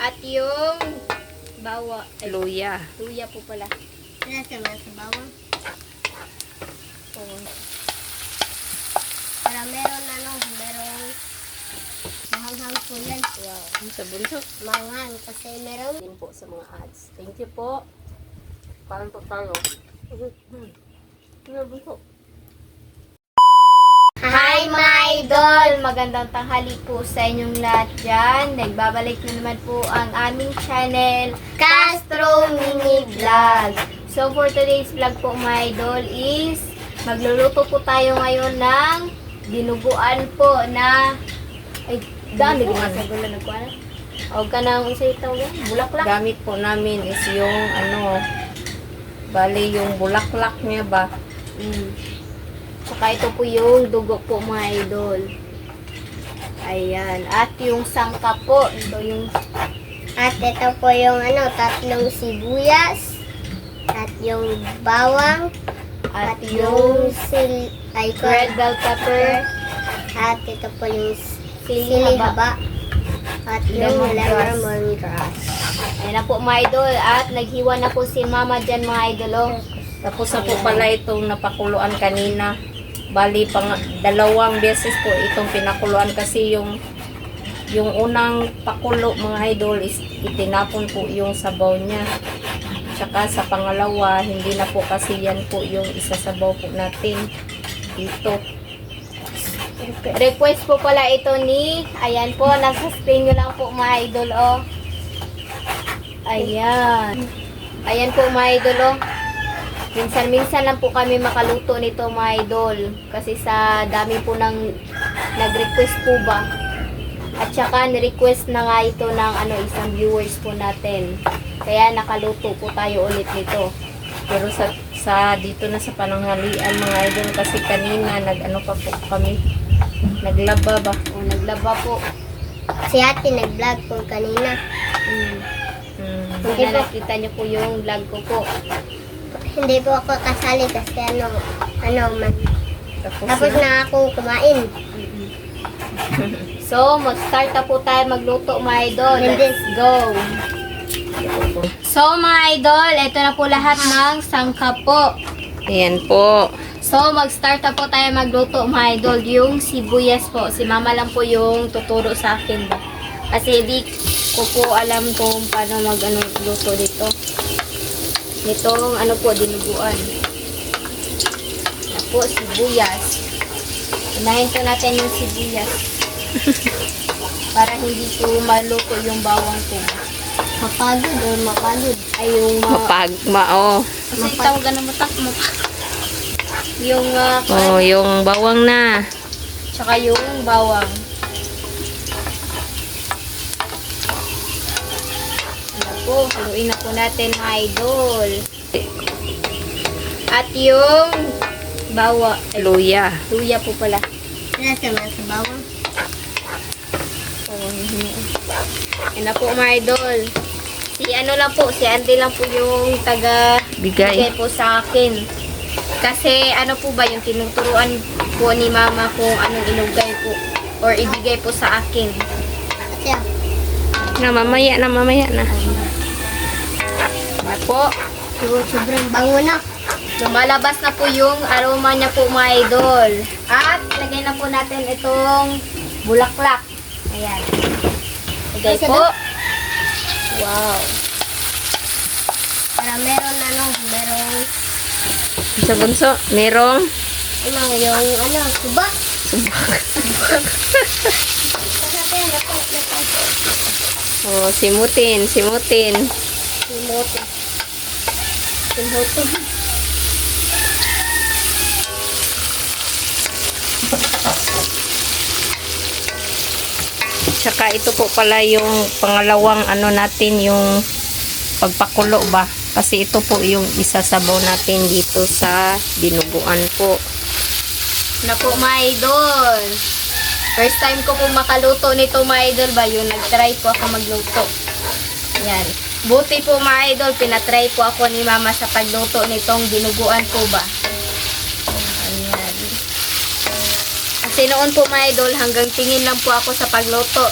At yung Luya. luya po pala. Nasa bawang. Oh. Para merong mahanghang po yan. Wow. Sa bunso. Mahanghang kasi merong Din po sa mga ads. Thank you po. Parang po tayo. Bunso. Hi my idol! Magandang tanghali po sa inyong lahat dyan. Nagbabalik na naman po ang aming channel, Castro Mini Vlog. So for today's vlog po my idol is magluluto po tayo ngayon ng dinuguan po na ay dami din sa gulo nagkuha. Huwag ka nang isa ito, bulaklak. Gamit po namin is yung bali yung bulaklak niya ba? Saka ito po yung dugo po mga idol. Ayan. At yung sangka po. Ito yung at ito po yung tatlong sibuyas at yung bawang at at yung yung red bell pepper, at ito po yung sili sili haba. haba at yung Lemongrass. lemongrass. Ayan na po mga idol. At naghiwa na po si mama dyan mga idol. Oh. Tapos na po pala itong napakuluan kanina. Bali, dalawang beses po itong pinakuluan kasi yung unang pakulo mga idol is itinapon po yung sabaw niya. Tsaka sa pangalawa, hindi na po kasi yan po yung isasabaw po natin dito. Request po pala ito ni, ayan po, nasa screen nyo lang po mga idol. Oh. Ayan. Ayan po mga idol. Oh. Minsan-minsan lang po kami makaluto nito mga idol. Kasi sa dami po ng nag-request po ba. At saka ni-request na nga ito ng isang viewers po natin. Kaya nakaluto po tayo ulit nito. Pero sa dito na sa pananghalian mga idol kasi kanina pa po kami. Naglaba ba? O, naglaba po. Si ate nag-vlog po kanina. Kung nakita niyo po yung vlog ko po. Hindi po ako kasali kasi tapos yun. na ako kumain. So, mag-start na po tayo magluto mga idol. Hindi. Let's go! So, mga idol, ito na po lahat ng sangka po. Ayan po. So, mag-start na po tayo magluto mga idol. Yung sibuyas po. Si mama lang po yung tuturo sa akin. Kasi hindi ko po alam kung paano luto dito. Nitong dinuguan. Yan po, sibuyas. Unahin po natin yung sibuyas. Para hindi po maluto yung bawang po. Mapagod o mapagod. Ay, yung kasi tawagan ng matak mo. Yung yung bawang na. tsaka yung bawang. Ano po, haluin na po natin mga idol. At yung Luya. luya po pala. Nasa bawang. Oh, yan na po mga idol. Si si Andy lang po yung bigay Bigay. po sa akin. Kasi po ba yung tinuturuan po ni mama kung anong inugay po or ibigay po sa akin. Siya. Mamaya na. Yan po. Sobrang bango na. Lumalabas na po yung aroma niya po mga idol. At lagay na po natin itong bulaklak. Ayan. Lagay Kasi po. Wow. Para merong Sa bunso, merong yung suba. Simutin. Simote. Tsaka ito po pala yung pangalawang natin yung pagpakulo ba. Kasi ito po yung isasabaw natin dito sa dinuguan po. Na po mga idol. First time ko po makaluto nito mga idol ba. Yung nag-try po ako magluto. Yan. Buti po mga idol, pinatry po ako ni mama sa pagluto nitong dinuguan po ba. Ayan. Kasi noon po mga idol, hanggang tingin lang po ako sa pagluto.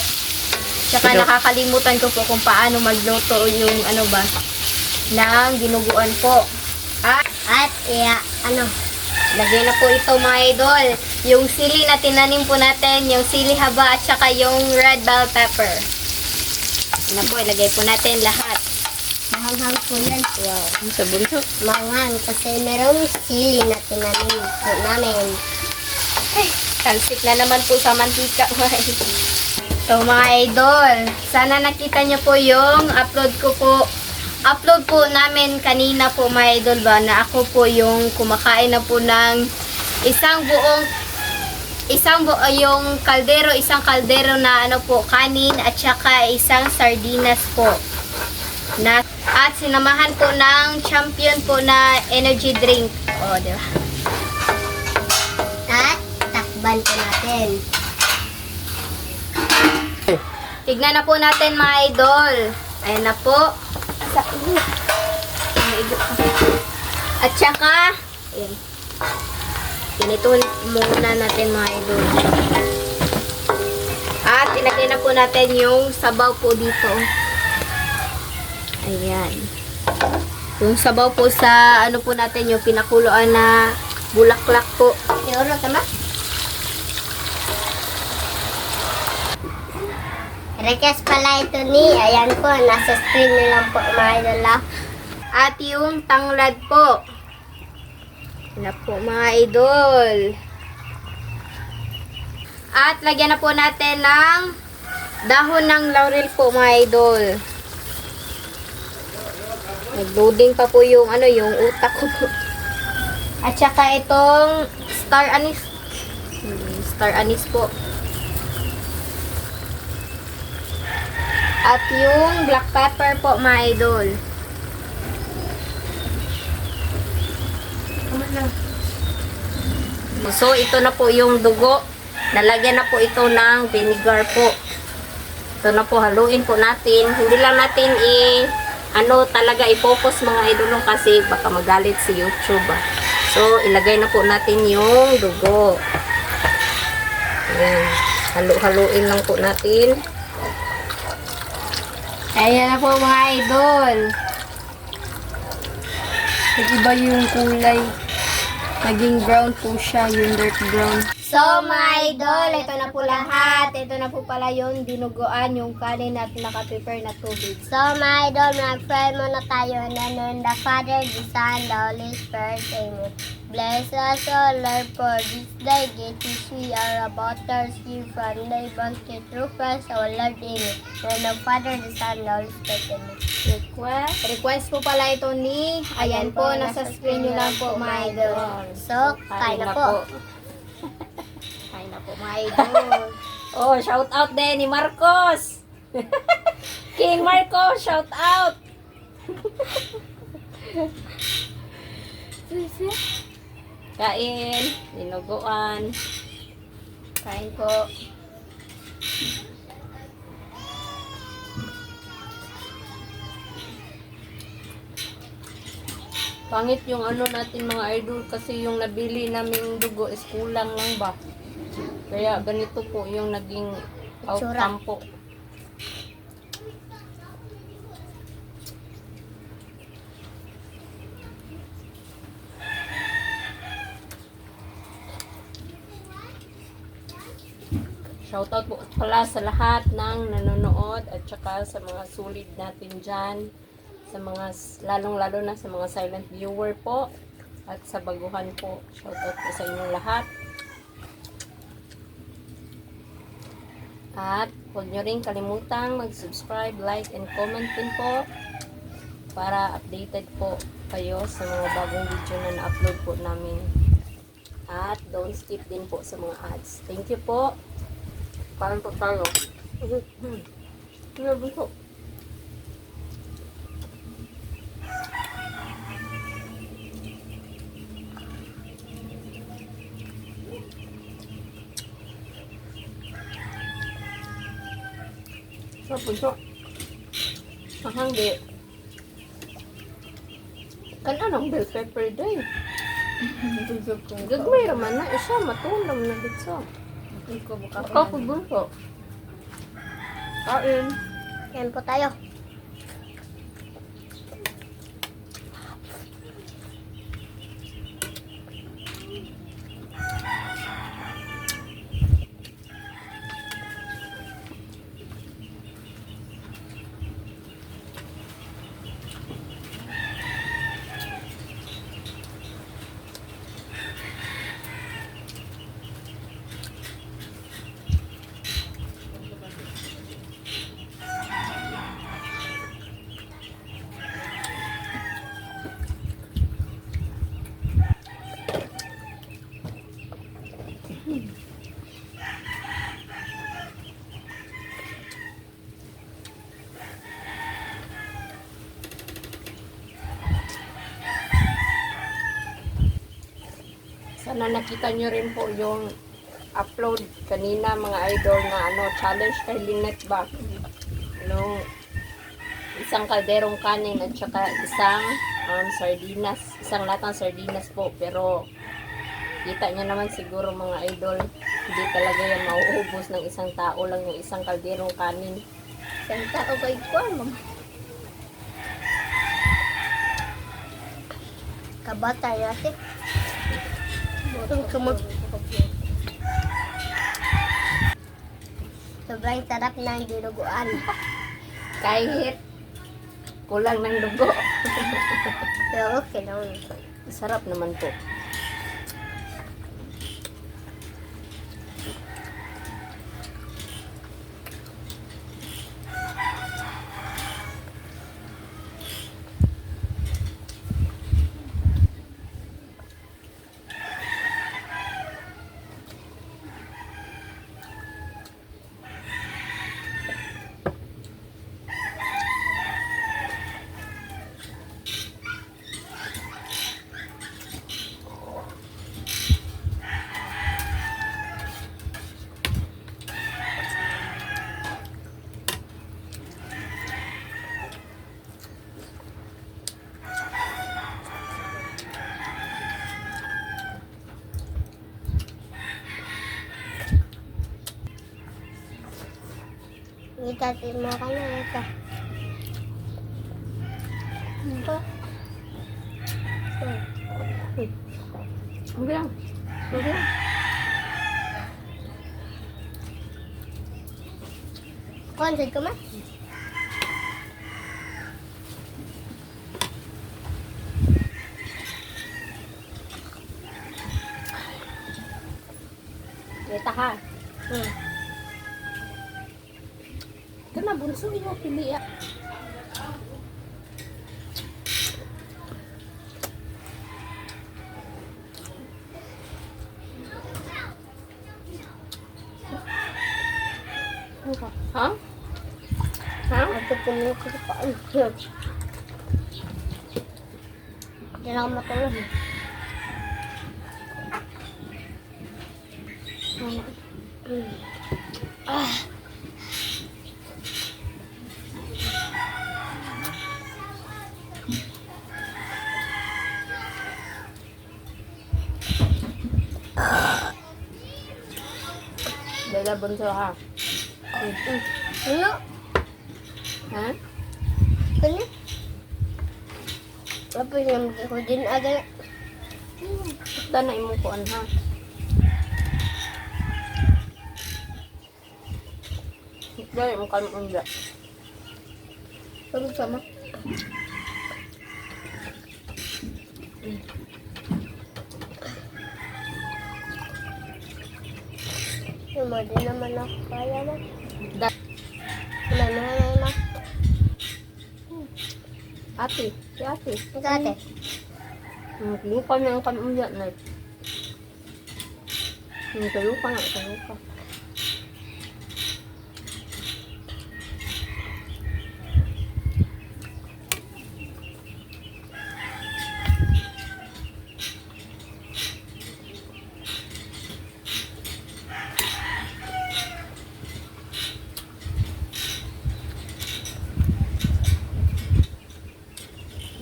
Tsaka nakakalimutan ko po kung paano magluto yung ano ba, ng dinuguan po. At, Lagyan na po ito mga idol. Yung sili na tinanim po natin, yung sili haba at saka yung red bell pepper. Na po, ilagay po natin lahat. mahanghang po yan. Wow. Sa bunso. Manghang kasi merong sili na tinanim po namin. Talsik na naman po sa mantika. So mga idol, sana nakita nyo po yung upload po namin kanina po mga idol ba, na ako po yung kumakain na po ng isang kaldero na ano po, kanin at saka isang sardinas po. At sinamahan po ng champion po na energy drink. O, di ba? At, takban po natin. Tignan na po natin mga idol. Ayan na po. At saka, ayan. Ganito muna natin mga idol. At ilagay na po natin yung sabaw po dito. Ayan. Yung sabaw po sa ano po natin, yung pinakuluan na bulaklak po. Siguro, tama? Request pala ito ni, ayan po, nasa screen nyo lang po, mga idol lang. At yung tanglad po. Yan na po mga idol. At lagyan na po natin ng dahon ng laurel po mga idol. Nag-loading pa po yung ano, yung utak ko po. At saka itong star anise. Star anise po. At yung black pepper po mga idol. So ito na po yung dugo. Nalagyan na po ito ng vinegar po. Ito na po, haluin po natin. Hindi lang natin talaga i-focus mga idol kasi baka magalit si YouTube. So ilagay na po natin yung dugo. Ayan. Haluin lang po natin. Ayan na po mga idol. Nag-iba yung kulay. Naging brown po siya, yung dark brown. So mga idol, ito na po lahat. Ito na po pala yung dinuguan, yung kanin at naka-prepare na tubig. So, mga idol, mag-pray muna tayo na nun the Father, the Son, the Holy Spirit, Amen. Bless us, O Lord, for this day. Get us we are about to receive from thy bounty through Christ, our Lord, Amen. And the Father, the Son, the Holy Spirit, Amen. Request po pala ito ni, ayan po, nasa screen nyo lang po mga idol. So, kain na po. Kain na po mga idol. Oh, shout out din ni Marcos. King Marcos, shout out. Kain, dinuguan. Kain po. Pangit yung ano natin mga idol kasi yung nabili naming dugo is kulang lang ba. Kaya ganito po yung naging outcome po. Shoutout po pala sa lahat ng nanonood at saka sa mga solid natin dyan. Sa mga, lalong-lalo na sa mga silent viewer po at sa baguhan po. Shoutout po sa inyong lahat. At huwag nyo rin kalimutang mag-subscribe, like, and comment din po para updated po kayo sa mga bagong video na na-upload po namin. At don't skip din po sa mga ads. Thank you po. Parang po tayo. Grabe po. Sa punso. Ahang di. Kan anong bell pepper day? Gagmay raman na. Isa matulam na dito. Ako po bunso. Kain. Yan po tayo. Sana nakita nyo rin po yung upload kanina mga idol na challenge kay Lynette ba? Isang kalderong kanin at saka isang sardinas. Isang latang sardinas po. Pero kita nyo naman siguro mga idol, hindi talaga yan mauubos ng isang tao lang yung isang kalderong kanin. Isang tao ko ikaw, mama. Kabata natin. Sobrang sarap ng dinuguan. Kahit kulang ng dugo. Pero okay lang. Sarap naman po. Itatin mo ka na ito. Ito. Okay lang. Okay lang. Konsig ka man? Kita ha. Ito na, bunso mo, pili ah. Ha? Ha? Ito po mo ko pa. Diyan ako matulog. Dala bunso ha. Ano? Ha? Ano? Tapos yung ko din agad. Basta na imukuan ha. Dahil mo kami unda. Tulog sama. Yung mo din naman ako kaya na. Da- Wala na. ate, si ate. Ito ate. Lupa na ang kami unda na. Lupa na, lupa.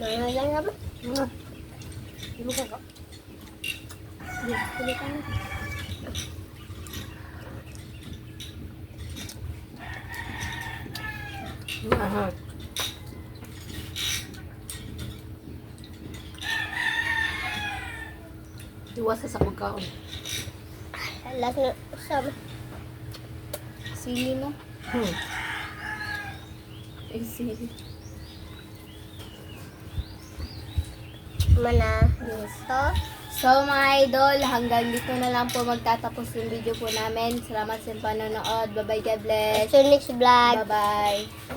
Nangalang naman. Lupa ka. Pili ka na. Aha. Iwas sa pagkaon. Last na sa Sili mo. Easy. mana. So mga idol, hanggang dito na lang po magtatapos yung video po namin. Salamat sa panonood. Bye-bye, God bless. So next vlog. Bye-bye.